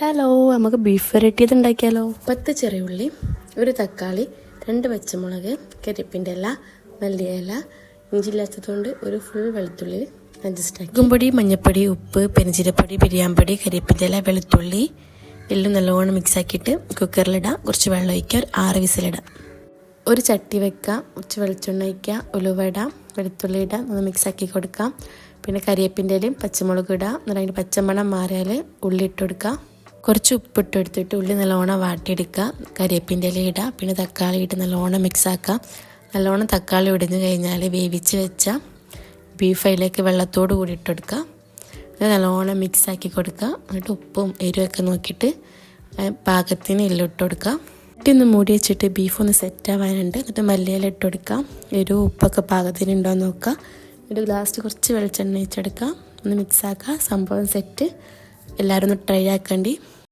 Hello, നമുക്ക് beef വെരട്ടിയത് ഉണ്ടാക്കിയാലോ. 10 ചെറിയ ഉള്ളി, ഒരു തക്കാളി, 2 പച്ചമുളക്, കരിയേപ്പിൻ്റെ ഇല, മല്ലിയില, ഇഞ്ചില്ലാത്തതുകൊണ്ട് ഒരു ഫുൾ വെളുത്തുള്ളി അഡ്ജസ്റ്റ് ആക്കി. പൊടി, മഞ്ഞൾപ്പൊടി, ഉപ്പ്, പെരുംജീരകപ്പൊടി, ബിരിയാണിപ്പൊടി, കരിയേപ്പിൻ്റെ ഇല, വെളുത്തുള്ളി എല്ലാം നല്ലോണം മിക്സ് ആക്കിയിട്ട് കുക്കറിലിടാം. കുറച്ച് വെള്ളം ഒഴിക്കുക, ഒരു 6 വിസിലിടാം. ഒരു ചട്ടി വെക്കാം, കുറച്ച് വെളിച്ചെണ്ണ ഒഴിക്കുക, ഉലുവ ഇടാം, വെളുത്തുള്ളി ഇടാം, ഒന്ന് മിക്സ് ആക്കി കൊടുക്കാം. പിന്നെ കരിയേപ്പിൻ്റെ ഇലയും പച്ചമുളക് ഇടാം. എന്നിട്ട് അതിൻ്റെ പച്ചമണം മാറിയാൽ ഉള്ളി ഇട്ട് കൊടുക്കാം. കുറച്ച് ഉപ്പിട്ട് എടുത്തിട്ട് ഉള്ളി നല്ലോണം വാട്ടിയെടുക്കുക. കരിയേപ്പിൻ്റെ ഇല ഇടുക, പിന്നെ തക്കാളി ഇട്ട് നല്ലോണം മിക്സ് ആക്കുക. നല്ലോണം തക്കാളി ഉടഞ്ഞു കഴിഞ്ഞാൽ വേവിച്ച് വെച്ച ബീഫ് അതിലേക്ക് വെള്ളത്തോട് കൂടി ഇട്ടെടുക്കുക. അത് നല്ലോണം മിക്സ് ആക്കി കൊടുക്കുക. എന്നിട്ട് ഉപ്പും എരിവൊക്കെ നോക്കിയിട്ട് പാകത്തിന് എല്ലിട്ട് കൊടുക്കുക. ഒന്ന് മൂടി വെച്ചിട്ട് ബീഫ് ഒന്ന് സെറ്റ് ആവാനുണ്ട്. എന്നിട്ട് മല്ലിയില ഇട്ട് കൊടുക്കുക. എരിവ് ഉപ്പൊക്കെ പാകത്തിന് ഉണ്ടോ എന്ന് നോക്കുക. എന്നിട്ട് ലാസ്റ്റ് കുറച്ച് വെളിച്ചെണ്ണ ഒഴിച്ചെടുക്കുക. ഒന്ന് മിക്സ് ആക്കുക. സംഭവം സെറ്റ്. എല്ലാവരും ഒന്ന് ട്രൈ ആക്കേണ്ടി.